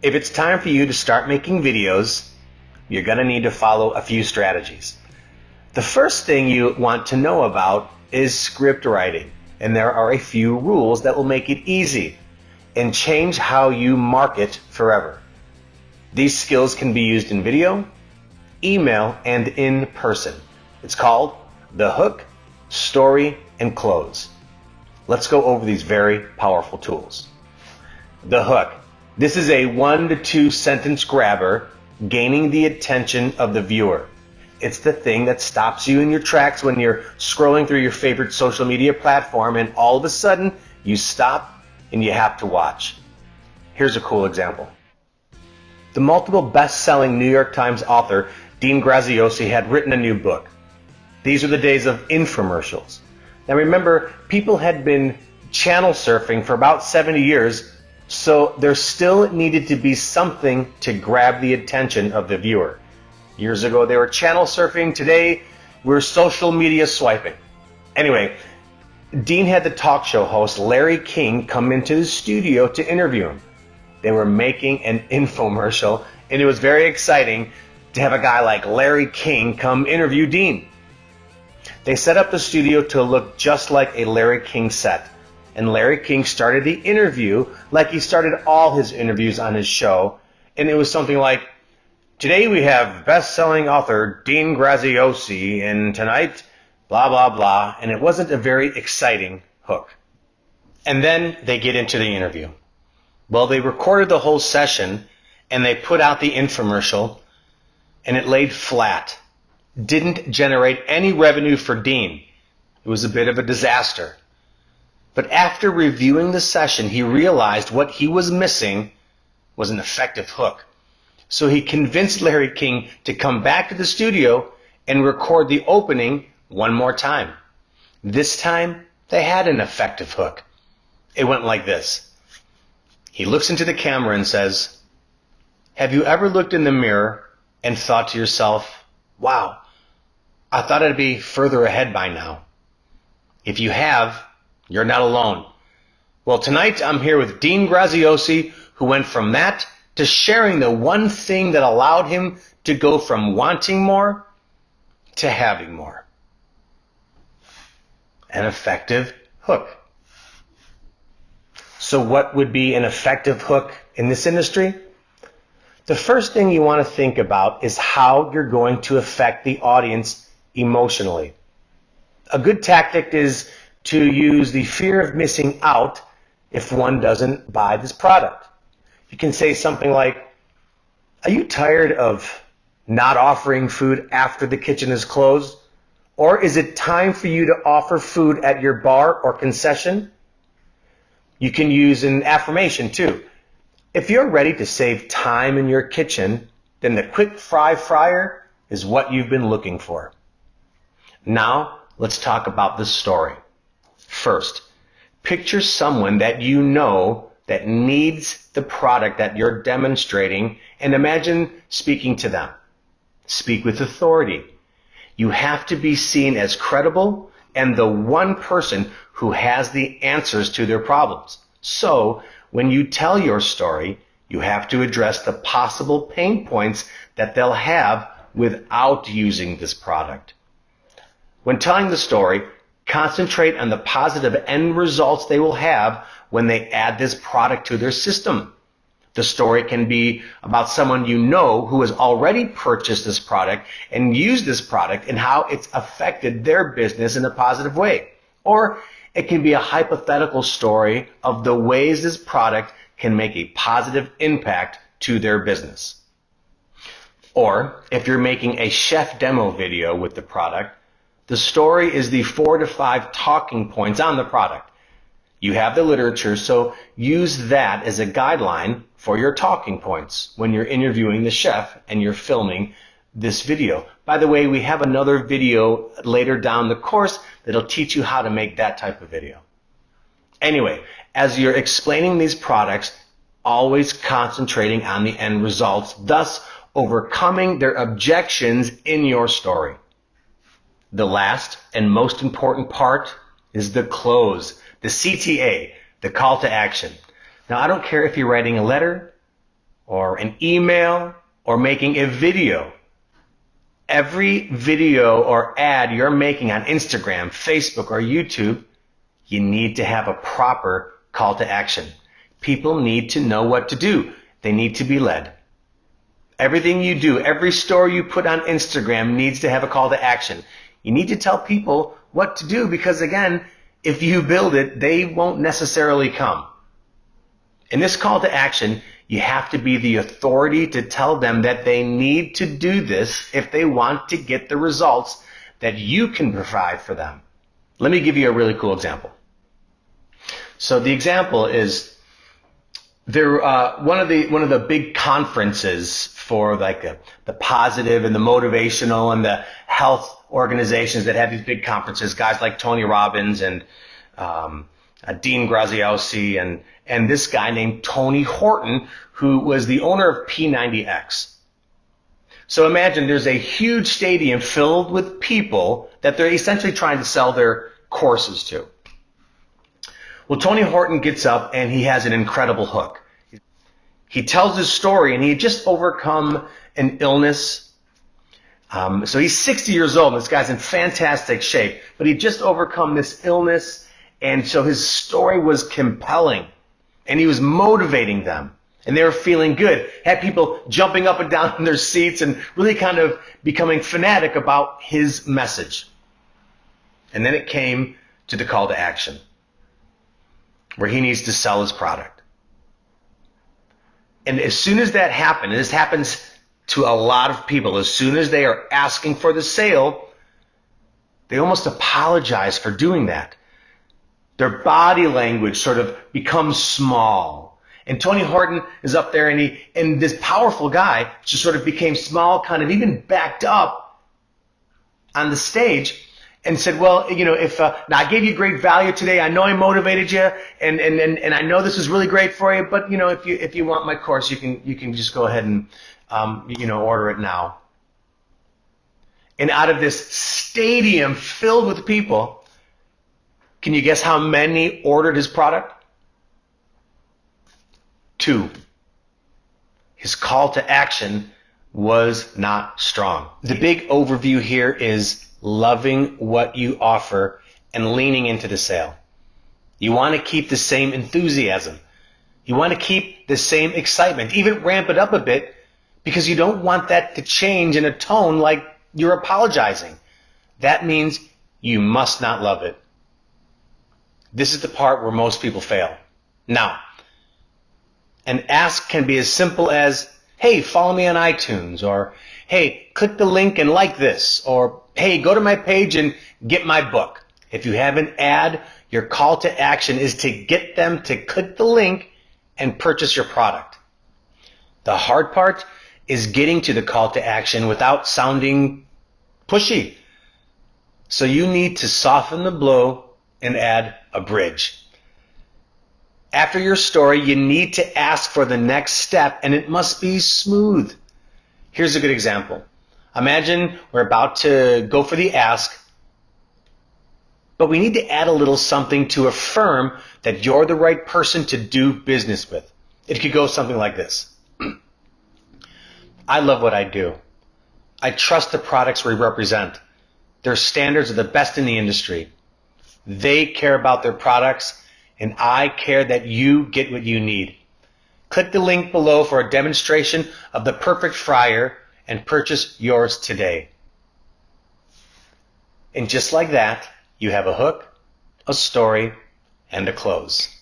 If it's time for you to start making videos, you're going to need to follow a few strategies. The first thing you want to know about is script writing, and there are a few rules that will make it easy and change how you market forever. These skills can be used in video, email, and in person. It's called the hook, story, and close. Let's go over these very powerful tools. The hook. This is a 1 to 2 sentence grabber, gaining the attention of the viewer. It's the thing that stops you in your tracks when you're scrolling through your favorite social media platform and all of a sudden you stop and you have to watch. Here's a cool example. The multiple best-selling New York Times author Dean Graziosi had written a new book. These are the days of infomercials. Now remember, people had been channel surfing for about 70 years, so there still needed to be something to grab the attention of the viewer. Years ago they were channel surfing, today we're social media swiping. Anyway, Dean had the talk show host Larry King come into the studio to interview him. They were making an infomercial, and it was very exciting to have a guy like Larry King come interview Dean. They set up the studio to look just like a Larry King set, and Larry King started the interview like he started all his interviews on his show, and it was something like, "Today we have best-selling author Dean Graziosi, and tonight, blah, blah, blah," and it wasn't a very exciting hook. And then they get into the interview. Well, they recorded the whole session, and they put out the infomercial, and it laid flat. Didn't generate any revenue for Dean. It was a bit of a disaster. But after reviewing the session, he realized what he was missing was an effective hook. So he convinced Larry King to come back to the studio and record the opening one more time. This time, they had an effective hook. It went like this. He looks into the camera and says, "Have you ever looked in the mirror and thought to yourself, wow, I thought I'd be further ahead by now? If you have, you're not alone. Well, tonight I'm here with Dean Graziosi, who went from that to sharing the one thing that allowed him to go from wanting more to having more." An effective hook. So what would be an effective hook in this industry? The first thing you want to think about is how you're going to affect the audience emotionally. A good tactic is to use the fear of missing out if one doesn't buy this product. You can say something like, "Are you tired of not offering food after the kitchen is closed? Or is it time for you to offer food at your bar or concession?" You can use an affirmation too. If you're ready to save time in your kitchen, then the quick fry fryer is what you've been looking for. Now, let's talk about the story. First, picture someone that you know that needs the product that you're demonstrating and imagine speaking to them. Speak with authority. You have to be seen as credible and the one person who has the answers to their problems. So, when you tell your story, you have to address the possible pain points that they'll have without using this product. When telling the story, concentrate on the positive end results they will have when they add this product to their system. The story can be about someone you know who has already purchased this product and used this product and how it's affected their business in a positive way. Or it can be a hypothetical story of the ways this product can make a positive impact to their business. Or if you're making a chef demo video with the product, the story is the 4 to 5 talking points on the product. You have the literature, so use that as a guideline for your talking points when you're interviewing the chef and you're filming this video. By the way, we have another video later down the course that'll teach you how to make that type of video. Anyway, as you're explaining these products, always concentrating on the end results, thus overcoming their objections in your story. The last and most important part is the close, the CTA, the call to action. Now, I don't care if you're writing a letter or an email or making a video. Every video or ad you're making on Instagram, Facebook, or YouTube, you need to have a proper call to action. People need to know what to do. They need to be led. Everything you do, every story you put on Instagram needs to have a call to action. You need to tell people what to do because, again, if you build it, they won't necessarily come. In this call to action, you have to be the authority to tell them that they need to do this if they want to get the results that you can provide for them. Let me give you a really cool example. So the example is one of the big conferences for like the positive and the motivational and the health organizations that have these big conferences, guys like Tony Robbins and Dean Graziosi and this guy named Tony Horton, who was the owner of P90X. So imagine there's a huge stadium filled with people that they're essentially trying to sell their courses to. Well, Tony Horton gets up and he has an incredible hook. He tells his story and he had just overcome an illness. So he's 60 years old and this guy's in fantastic shape, but he just overcome this illness, and so his story was compelling and he was motivating them and they were feeling good. Had people jumping up and down in their seats and really kind of becoming fanatic about his message. And then it came to the call to action, where he needs to sell his product. And as soon as that happened, and this happens to a lot of people, as soon as they are asking for the sale, they almost apologize for doing that. Their body language sort of becomes small. And Tony Horton is up there and this powerful guy just sort of became small, kind of even backed up on the stage and said, well, if now I gave you great value today, I know I motivated you, and I know this is really great for you, but if you want my course, you can just go ahead and order it now. And out of this stadium filled with people, can you guess how many ordered his product? 2. His call to action was not strong. The big overview here is loving what you offer and leaning into the sale. You want to keep the same enthusiasm. You want to keep the same excitement, even ramp it up a bit, because you don't want that to change in a tone like you're apologizing. That means you must not love it. This is the part where most people fail. Now, an ask can be as simple as, hey, follow me on iTunes, or hey, click the link and like this, or hey, go to my page and get my book. If you have an ad, your call to action is to get them to click the link and purchase your product. The hard part is getting to the call to action without sounding pushy. So you need to soften the blow and add a bridge. After your story, you need to ask for the next step, and it must be smooth. Here's a good example. Imagine we're about to go for the ask, but we need to add a little something to affirm that you're the right person to do business with. It could go something like this. I love what I do. I trust the products we represent. Their standards are the best in the industry. They care about their products, and I care that you get what you need. Click the link below for a demonstration of the perfect fryer and purchase yours today. And just like that, you have a hook, a story, and a close.